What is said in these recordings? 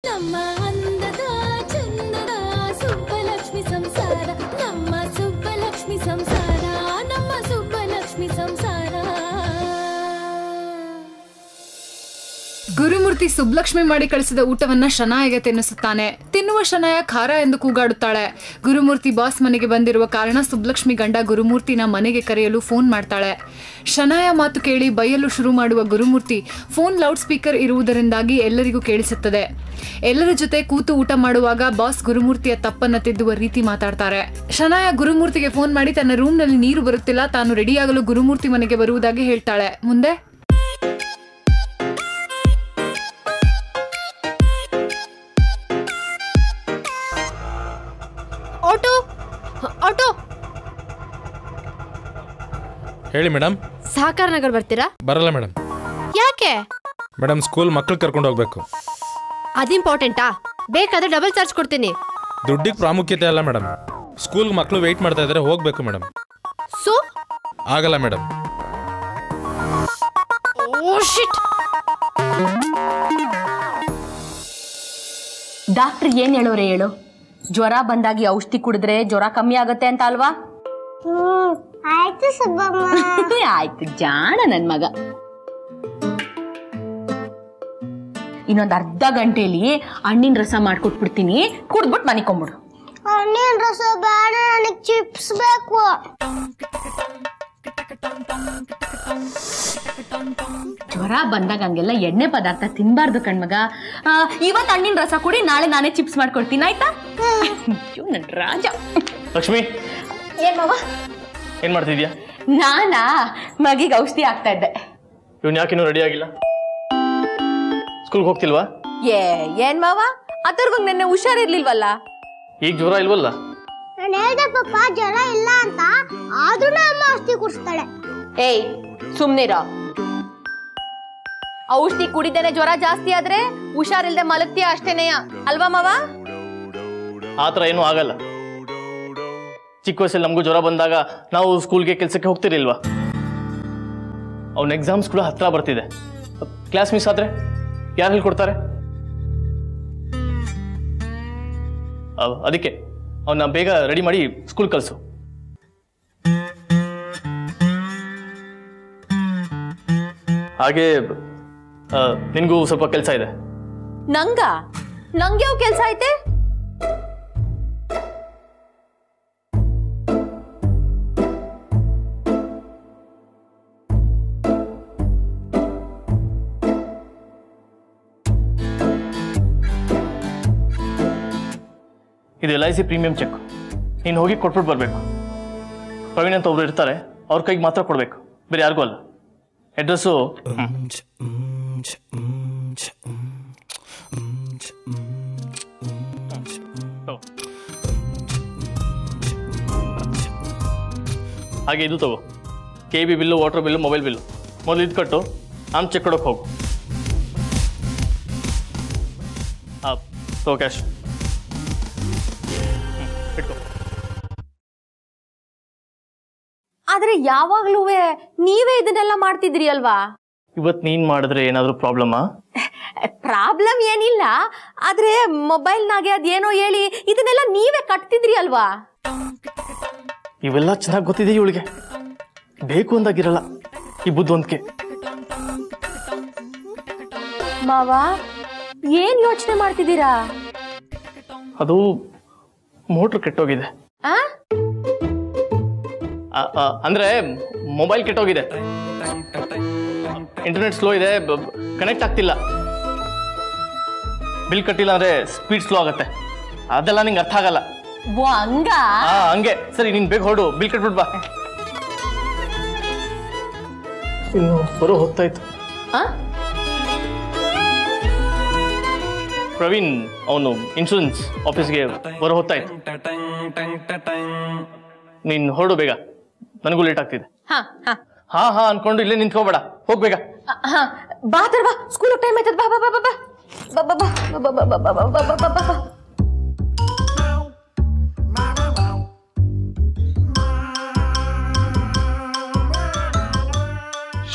ನಮ್ಮ ಅಂದದ ಚಂದದ ಸುಬ್ಬಲಕ್ಷ್ಮಿ ಸಂಸಾರ, ನಮ್ಮ ಸುಬ್ಬಲಕ್ಷ್ಮಿ ಸಂಸಾರ, ನಮ್ಮ ಸುಬ್ಬಲಕ್ಷ್ಮಿ ಸಂಸಾರ. ಗುರುಮೂರ್ತಿ ಸುಬ್ಲಕ್ಷ್ಮಿ ಮಾಡಿ ಕಳಿಸಿದ ಊಟವನ್ನ ಶನಾಯಿಗೆ ತಿನ್ನಿಸುತ್ತಾನೆ. ತಿನ್ನುವ ಶನಾಯ ಖಾರ ಎಂದು ಕೂಗಾಡುತ್ತಾಳೆ. ಗುರುಮೂರ್ತಿ ಬಾಸ್ ಮನೆಗೆ ಬಂದಿರುವ ಕಾರಣ ಸುಬ್ಲಕ್ಷ್ಮಿ ಗಂಡ ಗುರುಮೂರ್ತಿನ ಮನೆಗೆ ಕರೆಯಲು ಫೋನ್ ಮಾಡ್ತಾಳೆ. ಶನಾಯ ಮಾತು ಕೇಳಿ ಬೈಯಲು ಶುರು ಮಾಡುವ ಗುರುಮೂರ್ತಿ ಫೋನ್ ಲೌಡ್ ಸ್ಪೀಕರ್ ಇರುವುದರಿಂದಾಗಿ ಎಲ್ಲರಿಗೂ ಕೇಳಿಸುತ್ತದೆ. ಎಲ್ಲರ ಜೊತೆ ಕೂತು ಊಟ ಮಾಡುವಾಗ ಬಾಸ್ ಗುರುಮೂರ್ತಿಯ ತಪ್ಪನ್ನ ತಿದ್ದುವ ರೀತಿ ಮಾತಾಡ್ತಾರೆ. ಶನಾಯ ಗುರುಮೂರ್ತಿಗೆ ಫೋನ್ ಮಾಡಿ ತನ್ನ ರೂಮ್ನಲ್ಲಿ ನೀರು ಬರುತ್ತಿಲ್ಲ, ತಾನು ರೆಡಿಯಾಗಲು ಗುರುಮೂರ್ತಿ ಮನೆಗೆ ಬರುವುದಾಗಿ ಹೇಳ್ತಾಳೆ. ಮುಂದೆ ಆಟೋ ಆಟೋ ಹೇಳಿ ಮೇಡಮ್. ಸಹಕಾರ ನಗರ್ ಬರ್ತೀರಾ? ಬರಲ್ಲ ಮೇಡಮ್. ಯಾಕೆ ಮೇಡಮ್? ಸ್ಕೂಲ್ ಮಕ್ಕಳು ಕರ್ಕೊಂಡು ಹೋಗ್ಬೇಕು. ಅದು ಇಂಪಾರ್ಟೆಂಟಾ? ಬೇಕಾದ್ರೆ ಡಬಲ್ ಚಾರ್ಜ್ ಕೊಡ್ತೀನಿ. ದುಡ್ಡಿಗೆ ಪ್ರಾಮುಖ್ಯತೆ ಅಲ್ಲ ಮೇಡಮ್. ಸ್ಕೂಲ್ ಮಕ್ಕಳು ವೆಯ್ಟ್ ಮಾಡ್ತಾ ಇದ್ದಾರೆ, ಹೋಗ್ಬೇಕು ಮೇಡಮ್. ಸೊ ಆಗಲ್ಲ ಮೇಡಮ್. ಓ ಶಿಟ್. ಡಾಕ್ಟರ್ ಏನ್ ಹೇಳೋರೆ ಹೇಳು? ಜ್ವರ ಬಂದಾಗಿ ಔಷಧಿ ಕುಡಿದ್ರೆ ಜ್ವರ ಕಮ್ಮಿ ಆಗತ್ತೆ ಅಂತ ಅಲ್ವಾ? ಆಯ್ತು ಸುಬ್ಬಮ್ಮ. ಆಯ್ತು ಜಾಣ ನನ್ ಮಗ. ಇನ್ನೊಂದ್ ಅರ್ಧ ಗಂಟೆಲಿ ಹಣ್ಣಿನ ರಸ ಮಾಡ್ಕೊಟ್ಬಿಡ್ತೀನಿ, ಕುಡ್ದ್ಬಿಟ್ಟು ಮನಿಕೊಂಬಿಡು. ಹಣ್ಣಿನ ರಸ ಬೇಡ, ನನಗೆ ಚಿಪ್ಸ್ ಬೇಕು. ಜ್ವರ ಬಂದಾಗ ಹಂಗೆಲ್ಲ ಎಣ್ಣೆ ಪದಾರ್ಥ ತಿನ್ಬಾರ್ದು ಕಣ್ಮಗ. ಇವತ್ತು ಹಣ್ಣಿನ ರಸ ಕುಡಿ, ನಾಳೆ ನಾನೇ ಚಿಪ್ಸ್ ಮಾಡ್ಕೊಡ್ತೀನಿ, ಆಯ್ತಾ? ನನ್ ರಾಜ. ಲಕ್ಷ್ಮಿ, ಏನ್ ಮಾವ? ಏನ್ ಮಾಡ್ತಿದ್ಯಾ? ನಾನಾ ಮಗಿಗೆ ಔಷಧಿ ಆಗ್ತಾ ಇದ್ದೆ. ಇವನ್ ಯಾಕಿನ್ನೂ ರೆಡಿ ಆಗಿಲ್ಲ? ಸ್ಕೂಲ್ಗೆ ಹೋಗ್ತಿಲ್ವಾ? ಏನ್ ಮಾವ, ಅಥರ್ವಂಗ್ ನೆನ್ನೆ ಹುಷಾರಿರ್ಲಿಲ್ವಲ್ಲ? ಈಗ ಜ್ವರ ಇಲ್ವಲ್ಲ? ನಾನು ಹೇಳ್ದೆ ಪಾಪ ಜ್ವರ ಇಲ್ಲ ಅಂತ, ಆದ್ರೂ ಅಮ್ಮ ಔಷಧಿ ಕುಡಿಸ್ತಾಳೆ. ಏಯ್ ಸುಮ್ನಿರ. ಔಷಧಿ ಕುಡಿದೇನೆ ಜ್ವರ ಜಾಸ್ತಿ ಆದ್ರೆ ಹುಷಾರಿಲ್ದೆ ಮಲಗ್ತೀಯ ಅಷ್ಟೇನೆಯ, ಅಲ್ವಾ ಮಾವ? ಆತರ ಏನೂ ಆಗಲ್ಲ. ಚಿಕ್ಕ ವಯಸ್ಸಲ್ಲಿ ನಮಗೂ ಜ್ವರ ಬಂದಾಗ ನಾವು ಸ್ಕೂಲ್ಗೆ ಕೆಲಸಕ್ಕೆ ಹೋಗ್ತಿರ್ಲಿಲ್ವಾ? ಅವ್ನ ಎಕ್ಸಾಮ್ಸ್ ಕೂಡ ಹತ್ರ ಬರ್ತಿದೆ. ಕ್ಲಾಸ್ ಮಿಸ್ ಆದ್ರೆ ಯಾರು ಹೇಳ್ಕೊಡ್ತಾರೆ? ಅದಕ್ಕೆ ಅವನ್ನ ಬೇಗ ರೆಡಿ ಮಾಡಿ ಸ್ಕೂಲ್ ಕಳ್ಸು. ಹಾಗೆ ನಿನ್ಗೂ ಸ್ವಲ್ಪ ಕೆಲಸ ಇದೆ. ನಂಗೆ ಕೆಲಸ ಐತೆ? ಇದು LIC ಪ್ರೀಮಿಯಂ ಚೆಕ್. ನೀನು ಹೋಗಿ ಕೊಟ್ಬಿಟ್ಟು ಬರಬೇಕು. ಪ್ರವೀಣ್ ಅಂತ ಒಬ್ರು ಇರ್ತಾರೆ, ಅವ್ರ ಕೈಗೆ ಮಾತ್ರ ಕೊಡಬೇಕು, ಬೇರೆ ಯಾರಿಗೂ ಅಲ್ಲ. ಅಡ್ರೆಸ್ಸು ಹಾಗೆ ಇದು ತಗೋ. KB bill, water bill, mobile bill. ಮೊದಲು ಇದು ಕಟ್ಟು, ನಾನು ಚೆಕ್ ಕೊಡೋಕೆ ಹೋಗು. ತಗೋ ಕ್ಯಾಶ್. ಆದ್ರೆ ಯಾವಾಗ್ಲೂ ನೀವೇ ಇದನ್ನೆಲ್ಲ ಮಾಡ್ತಿದ್ರಿ ಅಲ್ವಾ? ಇವತ್ತು ನೀನ್ ಮಾಡಿದ್ರೆ ಏನಾದ್ರೂ ಪ್ರಾಬ್ಲಮಾ? ಪ್ರಾಬ್ಲಮ್ ಏನಿಲ್ಲ, ಆದ್ರೆ ಮೊಬೈಲ್ನಾಗೆ ಅದೇನೋ ಹೇಳಿ ಇದನ್ನೆಲ್ಲ ನೀವೇ ಕಟ್ತಿದ್ರಿ ಅಲ್ವಾ? ಇವೆಲ್ಲ ಚೆನ್ನಾಗಿ ಗೊತ್ತಿದೆ ಇವಳಿಗೆ. ಬೇಕು ಅಂದಾಗಿರಲ್ಲ ಈ ಬುದ್ಧಿವಂತಿಕೆ. ಮಾವ ಏನ್ ಯೋಚನೆ ಮಾಡ್ತಿದ್ದೀರಾ? ಅದು ಮೋಟ್ರ್ ಕೆಟ್ಟೋಗಿದೆ. ಅಂದ್ರೆ ಮೊಬೈಲ್ ಕೆಟ್ಟೋಗಿದೆ, ಇಂಟರ್ನೆಟ್ ಸ್ಲೋ ಇದೆ, ಕನೆಕ್ಟ್ ಆಗ್ತಿಲ್ಲ. ಬಿಲ್ ಕಟ್ಟಿಲ್ಲ ಅಂದ್ರೆ ಸ್ಪೀಡ್ ಸ್ಲೋ ಆಗುತ್ತೆ. ಅದೆಲ್ಲ ನಿಂಗೆ ಅರ್ಥ ಆಗಲ್ಲ. ಹಂಗೆ. ಸರಿ, ನೀನ್ ಬೇಗ ಹೊರಡು, ಬಿಲ್ ಕಟ್ಬಿಟ್ ಬಾ. ಇನ್ನು ಬರೋ ಹೊತ್ತಾಯ್ತು. ಪ್ರವೀಣ್ ಅವನು ಇನ್ಶೂರೆನ್ಸ್ ಆಫೀಸ್ಗೆ ಬರೋ ಹೊತ್ತಾಯ್ತು. ನೀನ್ ಹೊರಡು ಬೇಗ, ನನಗೂ ಲೇಟ್ ಆಗ್ತಿದೆ. ಹಾ ಅನ್ಕೊಂಡು ಇಲ್ಲೇ ನಿಂತ್ಕೋಬೇಡ, ಹೋಗ್ಬೇಕ. ಬಾ ಬಾ, ಸ್ಕೂಲ್ ಟೈಮ್ ಆಯ್ತದ. ಬಾ ಬಾ ಬಾ ಬಾ ಬಾ.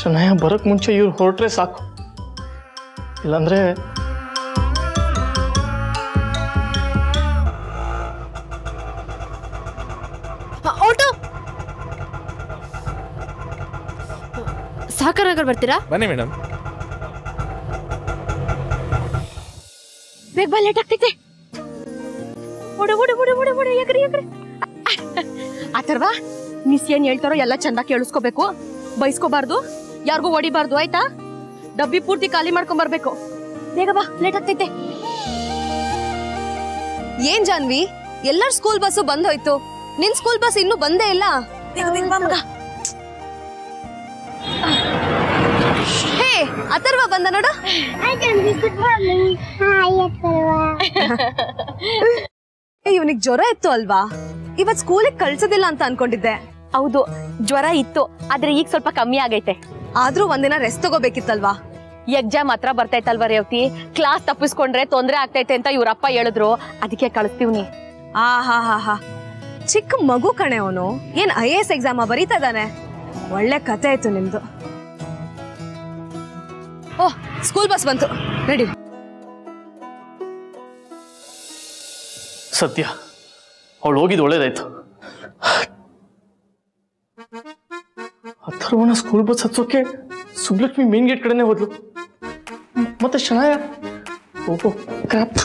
ಶನಾಯ ಬರಕ್ ಮುಂಚೆ ಇವ್ರು ಹೊರಟ್ರೆ ಸಾಕು, ಇಲ್ಲಾಂದ್ರೆ ಸಾಕರ್ನಗರ್ ಬರ್ತೀರಾ? ಬನ್ನಿ ಮೇಡಮ್. ಬೇಗ ಬಾ, ಲೇಟ್ ಆಗ್ತೈತೆ. ಅಥರ್ವ, ಮಿಸ್ ಏನ್ ಹೇಳ್ತಾರೋ ಎಲ್ಲ ಚಂದ ಕೇಳಿಸ್ಕೋಬೇಕು, ಬೈಸ್ಕೋಬಾರ್ದು, ಯಾರಿಗೂ ಹೊಡಿಬಾರ್ದು, ಆಯ್ತಾ? ಡಬ್ಬಿ ಪೂರ್ತಿ ಖಾಲಿ ಮಾಡ್ಕೊಂಡ್ ಬರ್ಬೇಕು. ಬೇಗ ಬಾ, ಲೇಟ್ ಆಗ್ತೈತೆ. ಏನ್ ಜಾನ್ವಿ, ಎಲ್ಲರ ಸ್ಕೂಲ್ ಬಸ್ಸು ಬಂದ್ ಹೋಯ್ತು, ನಿನ್ ಸ್ಕೂಲ್ ಬಸ್ ಇನ್ನೂ ಬಂದೇ ಇಲ್ಲ. ಹೇ ಅಥರ್ವ ಬಂದ ನೋಡು. ಇವನಿಗೆ ಜ್ವರ ಇತ್ತು ಅಲ್ವಾ, ಇವತ್ ಸ್ಕೂಲಿಗೆ ಕಳ್ಸೋದಿಲ್ಲ ಅಂತ ಅನ್ಕೊಂಡಿದ್ದೆ. ಹೌದು, ಜ್ವರ ಇತ್ತು, ಆದ್ರೆ ಈಗ ಸ್ವಲ್ಪ ಕಮ್ಮಿ ಆಗೈತೆ. ಆದ್ರೂ ಒಂದಿನ ರೆಸ್ಟ್ ತಗೋಬೇಕಿತ್ತಲ್ವಾ? ಎಕ್ಸಾಮ್ ಹತ್ರ ಬರ್ತೈತಲ್ವ ರೇವತಿ, ಕ್ಲಾಸ್ ತಪ್ಪಿಸ್ಕೊಂಡ್ರೆ ತೊಂದ್ರೆ ಆಗ್ತೈತೆ ಅಂತ ಇವ್ರಪ್ಪ ಹೇಳಿದ್ರು, ಅದಕ್ಕೆ ಕಳಿಸ್ತೀವ್ನಿ. ಹಾ ಚಿಕ್ಕ ಮಗು ಕಣೆ ಅವನು, ಏನ್ IAS ಎಕ್ಸಾಮ್ ಬರೀತಾ ಇದ್ದಾನೆ. ಒಳ್ಳೆ ಕತೆ ಆಯ್ತು ನಿಮ್ದು. ಓಹ್, ಸ್ಕೂಲ್ ಬಸ್ ಬಂತು, ರೆಡಿ. ಸತ್ಯ, ಅವಳು ಹೋಗಿದ್ದು ಒಳ್ಳೇದಾಯ್ತು. ಅಥರ್ವನ ಸ್ಕೂಲ್ ಬಸ್ ಹಚ್ಚೋಕೆ ಸುಬ್ಲಕ್ಷ್ಮಿ ಮೇನ್ ಗೇಟ್ ಕಡೆನೆ ಹೋದ್ಲು. ಮತ್ತೆ ಶನಾಯ, ಓಹೋ ಕ್ರಾಪ್.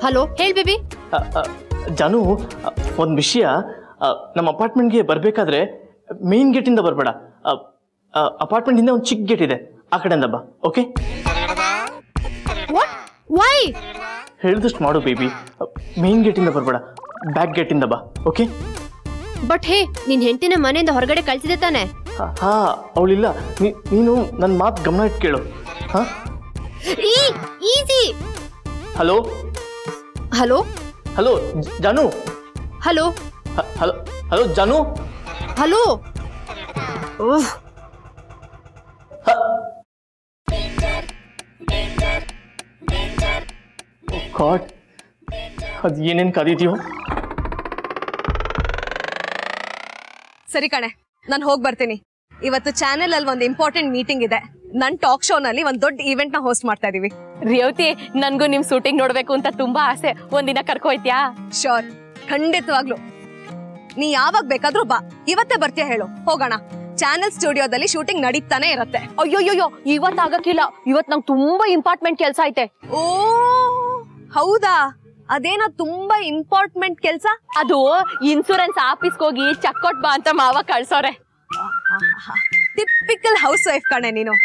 ಹಲೋ, ಹೇಳ್ ಬೇಬಿ. ಜಾನು, ಒಂದ್ ವಿಷಯ, ನಮ್ಮ ಅಪಾರ್ಟ್ಮೆಂಟ್ಗೆ ಬರ್ಬೇಕಾದ್ರೆ ಮೇನ್ ಗೇಟ್ ಇಂದ ಬರ್ಬೇಡ. ಅಪಾರ್ಟ್ಮೆಂಟ್ ಇಂದ ಒಂದು ಚಿಕ್ಕ ಗೇಟ್ ಇದೆ, ಆ ಕಡೆಯಿಂದ ಬಾ. ಓಕೆ? ವೈ? ಹೇಳಿದಷ್ಟು ಮಾಡು ಬೇಬಿ. ಮೇನ್ ಗೇಟ್ ಇಂದ ಬರ್ಬೇಡ, ಬ್ಯಾಕ್ ಗೇಟ್ ಇಂದ ಬಾ. ಓಕೆ? ಬಟ್ ಹೇ, ನಿನ್ ಹೆಂಡತಿನ ಮನೆಯಿಂದ ಹೊರಗಡೆ ಕಳ್ಸಿದೆ ತಾನೆ? ಹಾ, ಅವಳಿಲ್ಲ. ನೀನು ನನ್ನ ಮಾತು ಗಮನ ಇಟ್ಟು ಕೇಳು. ಹಾ, ಈಸಿ. ಹಲೋ ಹಲೋ ಹಲೋ ಜಾನು. ಹಲೋ ಹಲೋ ಹಲೋ ಜಾನು. ಹಲೋ. ಓಹ್, ಗಾಡ್, ಅದು ಏನೇನು ಕದೀತೀಯೋ. ಸರಿ ಕಣೆ, ನಾನು ಹೋಗಿ ಬರ್ತೀನಿ. ಇವತ್ತು ಚಾನೆಲ್ ಅಲ್ಲಿ ಒಂದು ಇಂಪಾರ್ಟೆಂಟ್ ಮೀಟಿಂಗ್ ಇದೆ. ನನ್ ಟಾಕ್ ಶೋ ನಲ್ಲಿ ಒಂದ್ ದೊಡ್ಡ ಈವೆಂಟ್ ನ ಹೋಸ್ಟ್ ಮಾಡ್ತಾ ಇದೀವಿ. ರೇವತಿ, ನನ್ಗೂ ನಿಮ್ ಶೂಟಿಂಗ್ ನೋಡ್ಬೇಕು ಅಂತ ತುಂಬಾ ಆಸೆ. ಒಂದಿನ ಕರ್ಕೋಯ್ತ್ಯಾ? ಶೋರ್, ಖಂಡಿತವಾಗ್ಲು. ನೀ ಯಾವಾಗ ಬೇಕಾದ್ರೂ ಬಾ. ಇವತ್ತೇ ಬರ್ತೀಯ ಹೇಳು, ಹೋಗೋಣ. ಚಾನೆಲ್ ಸ್ಟುಡಿಯೋದಲ್ಲಿ ಶೂಟಿಂಗ್ ನಡೀತಾನೆ ಇರತ್ತೆ. ಅಯ್ಯೋಯ್ಯೋ, ಇವತ್ ಆಗಕ್ಕಿಲ್ಲ. ಇವತ್ ನಂಗೆ ತುಂಬಾ ಇಂಪಾರ್ಟೆಂಟ್ ಕೆಲ್ಸ ಐತೆ. ಓ ಹೌದಾ? ಅದೇನೋ ತುಂಬಾ ಇಂಪಾರ್ಟೆಂಟ್ ಕೆಲ್ಸ? ಅದು ಇನ್ಸೂರೆನ್ಸ್ ಆಫೀಸ್ಗೆ ಹೋಗಿ ಚೆಕ್ ಕೊಟ್ ಬಾ ಅಂತ ಮಾವ ಕಳ್ಸೋರೆ. ಟಿಪಿಕಲ್ ಹೌಸ್ ವೈಫ್ ಕಣೆ ನೀನು.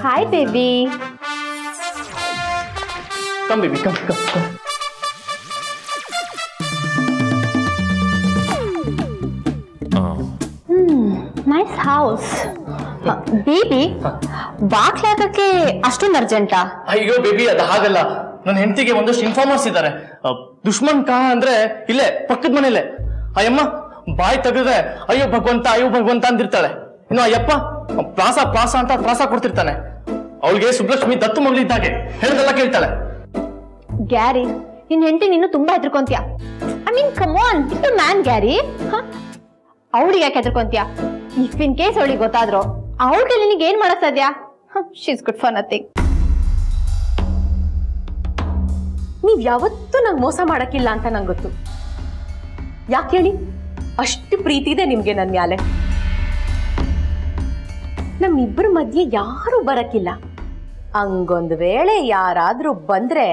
Hi, baby. Come, baby, come. Nice house. Baby, ಬಾಕ್ಲಾಗಕ್ಕೆ ಅಷ್ಟೊಂದು ಅರ್ಜೆಂಟಾ? ಅಯ್ಯೋ ಬೇಬಿ, ಅದು ಹಾಗಲ್ಲ. ನನ್ನ ಹೆಂಡತಿಗೆ ಒಂದಷ್ಟು ಇನ್ಫಾರ್ಮರ್ಸ್ ಇದ್ದಾರೆ. ದುಶ್ಮನ್ ಕಾ ಅಂದ್ರೆ ಇಲ್ಲೇ ಪಕ್ಕದ ಮನೇಲೆ. ಅಯ್ಯಮ್ಮ ಬಾಯಿ ತೆಗೆದ್ರೆ ಅಯ್ಯೋ ಭಗವಂತ ಅಂದಿರ್ತಾಳೆ. ಇನ್ನು ಅಯ್ಯಪ್ಪ ಪ್ರಾಸ ಅಂತ ಪ್ರಾಸ ಕೊಡ್ತಿರ್ತಾನೆ. ಅವಳಿಗೆ ಸುಬ್ಲಕ್ಷ್ಮಿ ದತ್ತು ಮಗಳಿದ್ದಾಗೆ, ಹೇಳ್ದೆಲ್ಲ ಕೇಳ್ತಾಳೆ. ಗ್ಯಾರಿ, ನಿನ್ ಹೆಂಡತಿ ನೀನು ತುಂಬಾ ಹೆದರ್ಕೊಂತೀಯ. I mean come on, it a man Gary. ಅವಳಿಗೆ ಯಾಕೆ ಹೆದರ್ಕೊಂತೀಯ? ಇಫ್ ಇನ್ ಕೇಸ್ ಅವಳಿಗೆ ಗೊತ್ತಾದ್ರು ಅವಳಿಗೆ ನಿನಗೆ ಏನ್ ಮಾಡಕ್ ಸಾಧ್ಯ? She is good for nothing. ನೀವ್ ಯಾವತ್ತೂ ನಂಗೆ ಮೋಸ ಮಾಡಕ್ಕಿಲ್ಲ ಅಂತ ನಂಗೆ ಗೊತ್ತು. ಯಾಕೆ ಹೇಳಿ? ಅಷ್ಟು ಪ್ರೀತಿ ಇದೆ ನಿಮ್ಗೆ ನನ್ ಮ್ಯಾಲೆ. ನಮ್ಮಿಬ್ಬರ ಮಧ್ಯೆ ಯಾರು ಬರಕ್ಕಿಲ್ಲ. ಹಂಗೊಂದು ವೇಳೆ ಯಾರಾದ್ರೂ ಬಂದ್ರೆ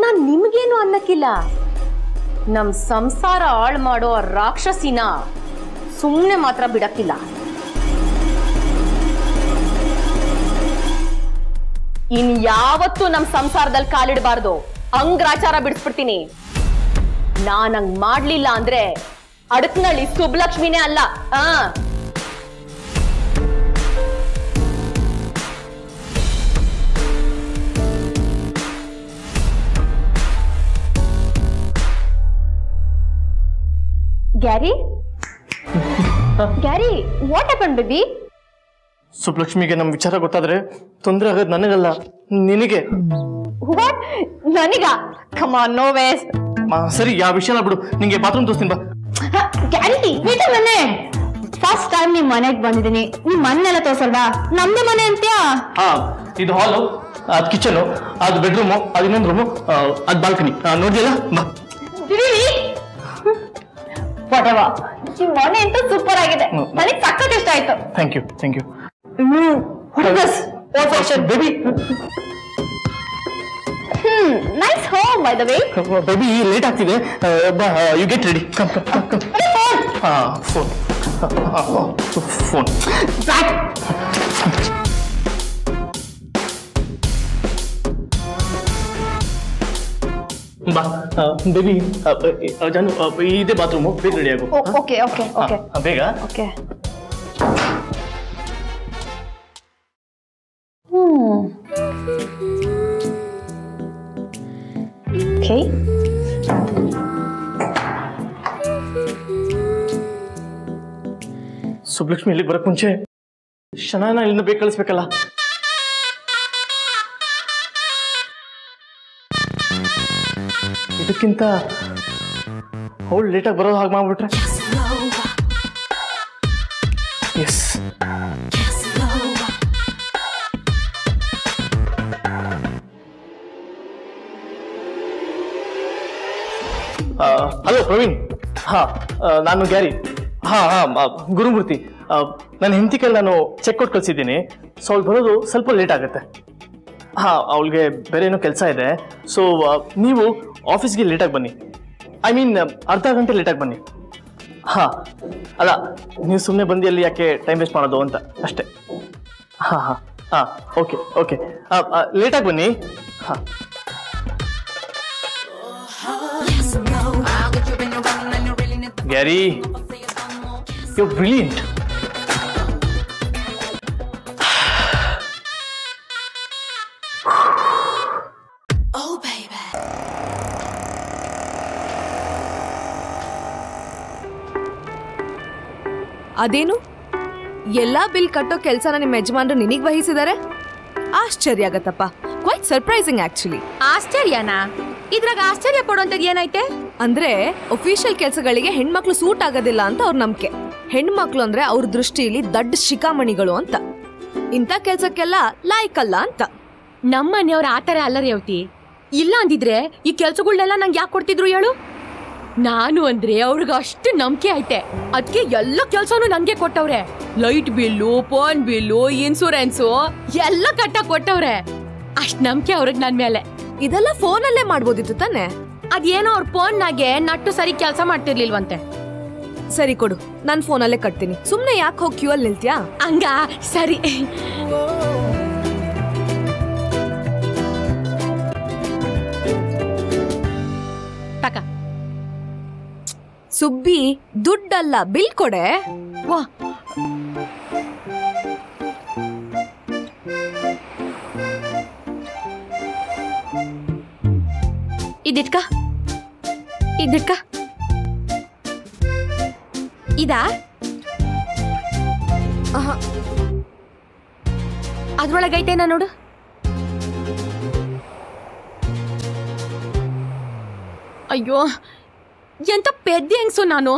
ನಾನ್ ನಿಮ್ಗೇನು ಅನ್ನಕ್ಕಿಲ್ಲ. ನಮ್ ಸಂಸಾರ ಹಾಳು ಮಾಡೋ ರಾಕ್ಷಸಿನ ಸುಮ್ಮನೆ ಮಾತ್ರ ಬಿಡಕ್ಕಿಲ್ಲ. ಇನ್ ಯಾವತ್ತೂ ನಮ್ ಸಂಸಾರದಲ್ಲಿ ಕಾಲಿಡಬಾರ್ದು. ಅಂಗ್ರಾಚಾರ ಬಿಡಿಸ್ಬಿಡ್ತೀನಿ. ನಾನಂಗ್ ಮಾಡ್ಲಿಲ್ಲ ಅಂದ್ರೆ ಅಡಕ್ನಳ್ಳಿ ಸುಬ್ಲಕ್ಷ್ಮಿನೇ ಅಲ್ಲ. Gary, Gary, what happen baby? ಸುಬ್ಲಕ್ಷ್ಮಿಗೆ ನಮ್ ವಿಚಾರ ಗೊತ್ತಾದ್ರೆ ತೊಂದರೆ ಆಗೋದು ನನಗಲ್ಲ, ನಿನಗೆ. ವಾಟ್? ನನಗ? Come on, no ways. ಸರಿ, ಯಾವ ವಿಷಯನ ಬಿಡು, ನಿಂಗೆ ಬಾತ್ರೂಮ್ ತೋರಿಸ್ತೀನಿ ಬಾ. ಗ್ಯಾರಿ, ಮನೆ ಫಸ್ಟ್ ಟೈಮ್ ನಿಮ್ ಮನೆಗ್ ಬಂದಿದ್ದೀನಿ. ನಿಮ್ ಮನೆಲ್ಲ ತೋರ್ಸಲ್ವಾ? ನಮ್ದೇ ಮನೆ ಅಂತ್ಯಾ? ಇದು ಹಾಲು, ಅದು ಕಿಚನ್, ಅದು ಬೆಡ್ರೂಮು, ಅದು ಇನ್ನೊಂದು ರೂಮು, ಅದು ಬಾಲ್ಕನಿ. ನೋಡಿಯಲ್ಲ, ಬಾ. ಈ ಮನೆ ಅಂತೂ ಸೂಪರ್ ಆಗಿದೆ. ನನಗೆ ಸಖತ್ ಇಷ್ಟ ಆಯ್ತು. Thank you, thank you. Baby, nice home by the way. Baby, late ಆಗ್ತಿದೆ, you get ready. Come come come come. Phone phone ಬಾ. ಬೇಬಿ, ಜಾನು, ಇದೇ ಬಾತ್ರೂಮು, ಬೇಗ ರೆಡಿ ಆಗು. ಓಕೆ ಓಕೆ ಓಕೆ, ಬೇಗ. ಓಕೆ. ಓಕೆ. ಸುಬ್ಲಕ್ಷ್ಮಿ ಇಲ್ಲಿ ಬರಕ್ ಮುಂಚೆ ಶನಾನ ಇಲ್ಲಿಂದ ಬೇಗ ಕಳಿಸ್ಬೇಕಲ್ಲ. ಇದಕ್ಕಿಂತ ಅವಳು ಲೇಟಾಗಿ ಬರೋದು ಹಾಗೆ ಮಾಡ್ಬಿಟ್ರೆ. Yes, hello Praveen. ನಾನು ಗ್ಯಾರಿ. ಗುರುಮೂರ್ತಿ. ನನ್ನ ಹೆಂಡತಿ ಕೈಲಿ ನಾನು ಚೆಕ್ ಕೊಟ್ಟು ಕಳಿಸಿದ್ದೀನಿ. ಸೊ ಅವ್ಳು ಬರೋದು ಸ್ವಲ್ಪ ಲೇಟ್ ಆಗುತ್ತೆ. ಅವಳಿಗೆ ಬೇರೆ ಏನೋ ಕೆಲಸ ಇದೆ. ಸೊ ನೀವು ಆಫೀಸ್ಗೆ ಲೇಟಾಗಿ ಬನ್ನಿ. ಐ ಮೀನ್ ಅರ್ಧ ಗಂಟೆ ಲೇಟಾಗಿ ಬನ್ನಿ. ಅಲ್ಲ, ನೀವು ಸುಮ್ಮನೆ ಬಂದು ಅಲ್ಲಿ ಯಾಕೆ ಟೈಮ್ ವೇಸ್ಟ್ ಮಾಡೋದು ಅಂತ ಅಷ್ಟೇ. ಓಕೆ ಓಕೆ, ಲೇಟಾಗಿ ಬನ್ನಿ. Gary, you're brilliant. Oh baby. ಅದೇನು ಎಲ್ಲಾ ಬಿಲ್ ಕಟ್ಟೋ ಕೆಲಸನ ನಿಮ್ಮ ಯಜಮಾನ್ರು ನಿನಗ್ ವಹಿಸಿದ್ದಾರೆ? ಆಶ್ಚರ್ಯ ಆಗತ್ತಪ್ಪ. Quite surprising actually. ಆಶ್ಚರ್ಯನಾ? ಇದ್ರಾಗ ಆಶ್ಚರ್ಯ ಪಡುವಂತದ್ದು ಏನೈತೆ? ಅಂದ್ರೆ ಅಫಿಷಿಯಲ್ ಕೆಲಸಗಳಿಗೆ ಹೆಣ್ಮಕ್ಳು ಸೂಟ್ ಆಗೋದಿಲ್ಲ ಅಂತ ಅವ್ರ ನಂಬಿಕೆ. ಹೆಣ್ಮಕ್ಳು ಅಂದ್ರೆ ಅವ್ರ ದೃಷ್ಟಿಯಲ್ಲಿ ದೊಡ್ಡ ಶಿಖಾಮಣಿಗಳು ಅಂತ. ಇಂಥ ಕೆಲ್ಸಕ್ಕೆಲ್ಲ ಲಾಯ್ಕಲ್ಲ ಅಂತ. ನಮ್ಮ ಮನೆಯವ್ರ ಆತರ ಅಲ್ಲ ರೇವತಿ. ಇಲ್ಲ ಅಂದಿದ್ರೆ ಈ ಕೆಲ್ಸಗಳನ್ನೆಲ್ಲ ನಂಗೆ ಯಾಕೆ ಕೊಡ್ತಿದ್ರು ಹೇಳು? ನಾನು ಅಂದ್ರೆ ಅವ್ರಿಗೆ ಅಷ್ಟು ನಂಬಿಕೆ ಐತೆ, ಅದಕ್ಕೆ ಎಲ್ಲ ಕೆಲ್ಸನೂ ನಂಗೆ ಕೊಟ್ಟವ್ರೆ. Light bill, phone bill, insurance ಎಲ್ಲ ಕಟ್ಟ ಕೊಟ್ಟವ್ರೆ. ಅಷ್ಟ್ ನಂಬಿಕೆ ಅವ್ರಿಗೆ ನನ್ ಮೇಲೆ. ಇದೆಲ್ಲ ಫೋನಲ್ಲೇ ಮಾಡ್ಬೋದಿತ್ತು ತಾನೆ? ಅದೇನೋ ಅವ್ರ ಫೋನ್ನಾಗೆ ನಟ್ಟು ಸರಿ ಕೆಲಸ ಮಾಡ್ತಿರ್ಲಿಲ್ವಂತೆ. ಸರಿ ಕೊಡು, ನಾನ್ ಫೋನಲ್ಲೇ ಕಟ್ತೀನಿ. ಸುಮ್ನೆ ಯಾಕೆ ಹೋಗಿ ಕ್ಯೂ ಅಲ್ಲಿ ನಿಲ್ತ್ಯಾ? ಹಂಗ ಸರಿ. ಟಕ. ಸುಬ್ಬಿ, ದುಡ್ಡಲ್ಲ ಬಿಲ್ ಕೊಡೆ. ವಾ, ಇದಿಟ್ಕ ಇದಿಟ್ಕ. ಇದಾ? ಅದ್ರೊಳಗೈತೇನ ನೋಡು. ಅಯ್ಯೋ, ಎಂತ ಪೆದ್ದಿ ಹೆಂಗ್ಸು ನಾನು.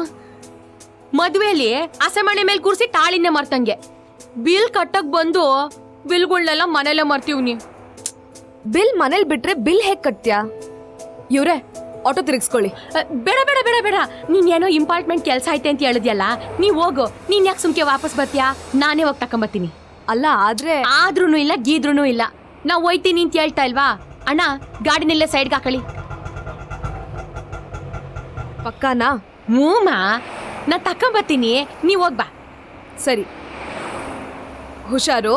ಮದ್ವೆಲಿ ಹಸೆಮಣೆ ಮೇಲೆ ಕೂರ್ಸಿ ತಾಳಿನೇ ಮರ್ತಂಗೆ. ಬಿಲ್ ಕಟ್ಟಕ್ ಬಂದು ಬಿಲ್ಗಳನ್ನೆಲ್ಲ ಮನೇಲೆ ಮರ್ತೀವ್ನಿ. ಬಿಲ್ ಮನೇಲಿ ಬಿಟ್ರೆ ಬಿಲ್ ಹೇಗ್ ಕಟ್ತ್ಯಾ? ಇವ್ರೆ, ಆಟೋ ತಿರುಗಿಸ್ಕೊಳ್ಳಿ. ಬೇಡ ಬೇಡ ಬೇಡ ಬೇಡ, ನೀನ್ ಏನೋ ಇಂಪಾರ್ಟ್ಮೆಂಟ್ ಕೆಲಸ ಐತೆ ಅಂತ ಹೇಳಿದ್ಯಲ್ಲ, ನೀವ್ ಹೋಗು. ನೀನ್ ಯಾಕೆ ಸುಮ್ಕೆ ವಾಪಸ್ ಬರ್ತೀಯಾ? ನಾನೇ ಹೋಗಿ ತಕೊಂಬತ್ತೀನಿ. ಅಲ್ಲ, ಆದ್ರೂನು ಇಲ್ಲ ಗೀದ್ರೂನು ಇಲ್ಲ. ನಾವ್ ಹೋಯ್ತೀನಿ ಅಂತ ಹೇಳ್ತಾ ಇಲ್ವಾ? ಅಣ್ಣ, ಗಾಡಿನೆಲ್ಲ ಸೈಡ್ಗೆ ಹಾಕಳಿ. ಪಕ್ಕಾನಾ? ಮೂಮ, ನಾ ತಕೊಂಬತ್ತೀನಿ, ನೀವ್ ಹೋಗ್ಬಾ. ಸರಿ, ಹುಷಾರು.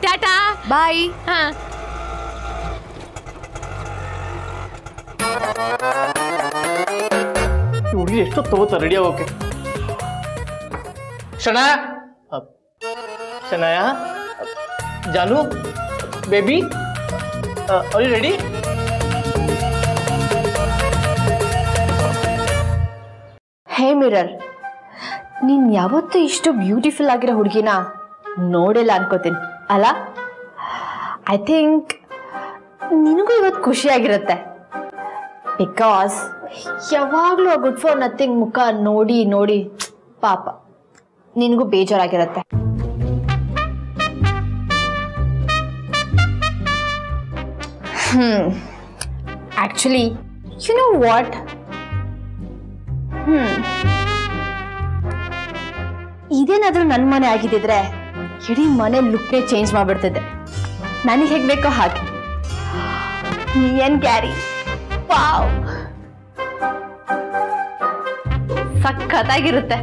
ಟಾಟಾ ಬಾಯ್. ಹಾ ಹುಡುಗಿ ಎಷ್ಟೊತ್ತು ತಗೋತ ರೆಡಿ ಆಗೋಕೆ. ಶನಾಯ ಶನಾಯ ಜಾನು baby are you ready? Hey mirror, ನೀನ್ ಯಾವತ್ತೂ ಇಷ್ಟು ಬ್ಯೂಟಿಫುಲ್ ಆಗಿರೋ ಹುಡುಗಿನ ನೋಡಿಲ್ಲ ಅನ್ಕೋತೀನಿ ಅಲ್ಲ? ಐ ಥಿಂಕ್ ನಿನಗೂ ಇವತ್ತು ಖುಷಿಯಾಗಿರುತ್ತೆ. ಬಿಕಾಸ್ ಯಾವಾಗಲೂ ಆ ಗುಡ್ ಫಾರ್ ನಥಿಂಗ್ ಮುಖ ನೋಡಿ ನೋಡಿ ಪಾಪ ನಿನಗೂ ಬೇಜಾರಾಗಿರುತ್ತೆ. ಆಕ್ಚುಲಿ ಯು ನೋ ವಾಟ್, ಇದೇನಾದ್ರೂ ನನ್ನ ಮನೆ ಆಗಿದ್ದಿದ್ರೆ ಇಡೀ ಮನೆ ಲುಕ್ನೇ ಚೇಂಜ್ ಮಾಡ್ಬಿಡ್ತಿದ್ದೆ. ನನಗೆ ಹೇಗ್ ಬೇಕೋ ಹಾಗೆ. ಏನ್ ಗ್ಯಾರಿ, ವಾವ್, ಸಖತ್ತಾಗಿರುತ್ತೆ.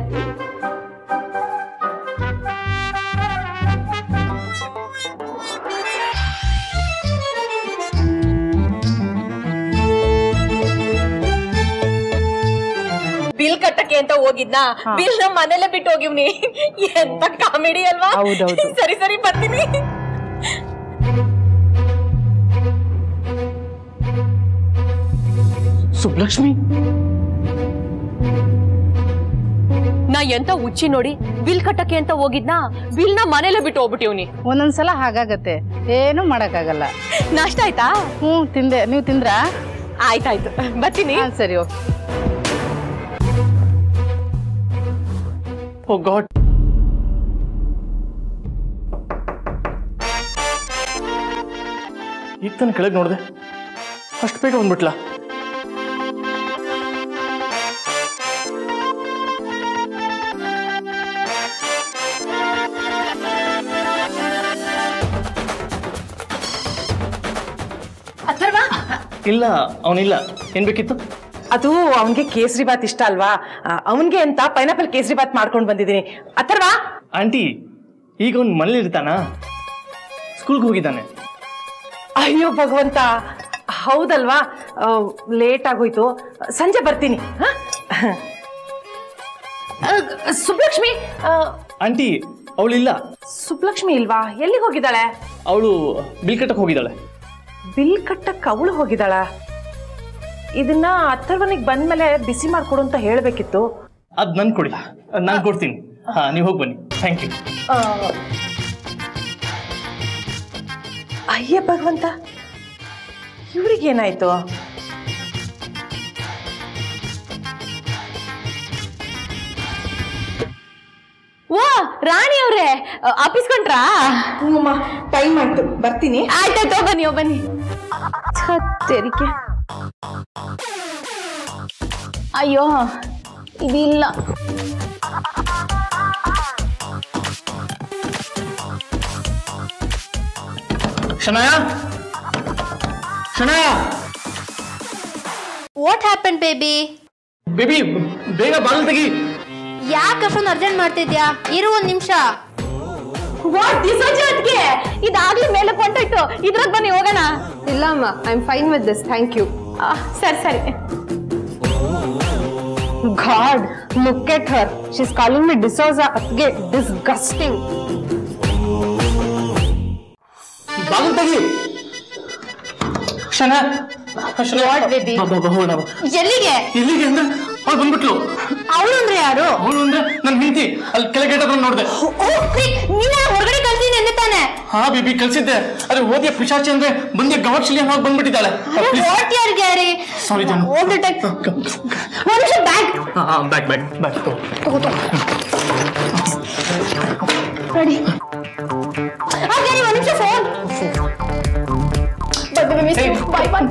ಬಿಲ್ ಕಟ್ಟಕ್ಕೆ ಅಂತ ಹೋಗಿದ್ನಾ, ಬಿಲ್ ನಮ್ಮ ಮನೇಲೆ ಬಿಟ್ಟು ಹೋಗಿವ್ನಿ. ಎಂತ ಕಾಮಿಡಿ ಅಲ್ವಾ? ಹೌದೌದು. ಸರಿ ಸರಿ ಬರ್ತೀನಿ. ಸುಬ್ಲಕ್ಷ್ಮಿ, ನಾ ಎಂತ ಹುಚ್ಚಿ ನೋಡಿ, ಬಿಲ್ ಕಟ್ಟಕ್ಕೆ ಅಂತ ಹೋಗಿದ್ನಾ, ಬಿಲ್ ನ ಮನೇಲೆ ಬಿಟ್ಟು ಹೋಗ್ಬಿಟ್ಟಿವ್ನಿ. ಒಂದೊಂದ್ಸಲ ಹಾಗಾಗತ್ತೆ, ಏನು ಮಾಡಕ್ಕಾಗಲ್ಲ. ನಾಷ್ಟ ಆಯ್ತಾ? ತಿಂದೆ, ನೀವು ತಿಂದ್ರಾ? ಆಯ್ತಾಯ್ತು, ಬರ್ತೀನಿ. ಸರಿ, ಓಕೆ. ಓ ಗಾಡ್, ಈಗ ತಾನು ಕೆಳಗೆ ನೋಡಿದೆ, ಅಷ್ಟು ಬೇಗ ಬಂದ್ಬಿಟ್ಲಾ? ಇಲ್ಲ, ಅವನಿಲ್ಲ. ಏನ್ ಬೇಕಿತ್ತು? ಅದು ಅವನ್ಗೆ ಕೇಸರಿ ಬಾತ್ ಇಷ್ಟ ಅಲ್ವಾ, ಅವನ್ಗೆ ಅಂತ ಪೈನಾಪಲ್ ಕೇಸರಿ ಬಾತ್ ಮಾಡ್ಕೊಂಡು ಬಂದಿದ್ದೀನಿ. ಅಥರ್ವಾ, ಆಂಟಿ, ಈಗ ಅವ್ನು ಮನೇಲಿ ಇರ್ತಾನ? ಸ್ಕೂಲ್ಗೆ ಹೋಗಿದ್ದಾನೆ. ಅಯ್ಯೋ ಭಗವಂತ, ಹೌದಲ್ವಾ, ಲೇಟ್ ಆಗೋಯ್ತು, ಸಂಜೆ ಬರ್ತೀನಿ. ಸುಬ್ಲಕ್ಷ್ಮಿ, ಆಂಟಿ ಅವಳಿಲ್ಲ. ಸುಬ್ಲಕ್ಷ್ಮಿ ಇಲ್ವಾ? ಎಲ್ಲಿಗೆ ಹೋಗಿದ್ದಾಳೆ? ಅವಳು ಬಿಲ್ ಕಟ್ಟಕ್ಕೆ ಹೋಗಿದ್ದಾಳೆ. ಬಿಲ್ ಕಟ್ಟಕ್ಕೆ ಅವಳು ಹೋಗಿದ್ದಾಳ? ಇದನ್ನ ಅಥರ್ವನಿಗೆ ಬಂದ್ಮೇಲೆ ಬಿಸಿ ಮಾಡ್ಕೊಡು ಅಂತ ಹೇಳ್ಬೇಕಿತ್ತು. ಅದ್ ನನ್ ಕೊಡಿ, ನಾನು ಕೊಡ್ತೀನಿ. ಹಾ, ನೀವು ಹೋಗಿ ಬನ್ನಿ. Thank you. ಅಯ್ಯ ಭಗವಂತ, ಇವ್ರಿಗೇನಾಯ್ತು? ವಾ, ರಾಣಿ ಅವ್ರೆ, ಆಫೀಸ್ ಕೊಂಡ್ರಾ? ಟೈಮ್ ಆಯ್ತು, ಬರ್ತೀನಿ. ಆಯ್ತಾಯ್ತು, ಬನ್ನಿ ಬನ್ನಿ. ತೆರಿಗೆ, ಅಯ್ಯೋ ಇದಿಲ್ಲ. Shanaya, Shanaya, what happen baby? Baby ಬೇಗ ಬಾಗಿಲು ತೆಗಿ. ಯಾಕೆ ಅಷ್ಟೊಂದು ಅರ್ಜೆಂಟ್ ಮಾಡ್ತಿದ್ಯಾ? ಇರು ಒಂದ್ ನಿಮಿಷ. ಇದಾಗ್ಲಿ ಮೇಲೆ ಕೊಂಡೋಯ್ತು, ಇದ್ರದ್ ಬನ್ನಿ ಹೋಗೋಣ. ಇಲ್ಲ ಅಮ್ಮ, I am fine with this, thank you. ಸರಿ ಸರಿ. God, look at her. She's calling me D'Souza again. Disgusting. ಬಾಗಿಲು ತೆಗಿ. Shana, What baby? ಎಲ್ಲಿಗೆ? ಇಲ್ಲಿಗೆ ಅಂದ್ರೆ ಅವಳು ಬಂದ್ಬಿಟ್ಲು. ಅವಳು ಅಂದ್ರೆ ಯಾರು? ಅವಳು ಅಂದ್ರೆ ನನ್ನ ಹೆಂಡತಿ. ಅಲ್ಲಿ ಕೆಳಗಡೆ ನೋಡಿದೆ. ನೀನ ಹೊರಗಡೆ ಕಳ್ಸಿದ್ದೀನಿ ಎಂದ ತಾನೆ? ಹಾ ಬೇಬಿ, ಕಳ್ಸಿದ್ದೆ. ಅದೇ ಓದಿಯ ಪಿಶಾಚಿ ಅಂದ್ರೆ ಬಂದೆ ಗವಾಕ್ಷಿಲಿ ಹೋಗಿ ಬಂದ್ಬಿಟ್ಟಿದ್ದಾಳೆ. ವಾಟ್ ಯಾರ್ Gary? Sorry Janu. All the time. What is bag? ಹಾ, ಬ್ಯಾಗ್ ತಗೋ. ರೆಡಿ. ಗ್ಯಾರಿ, ಒಂದು ನಿಮಿಷ ಫೋನ್. Bye bye.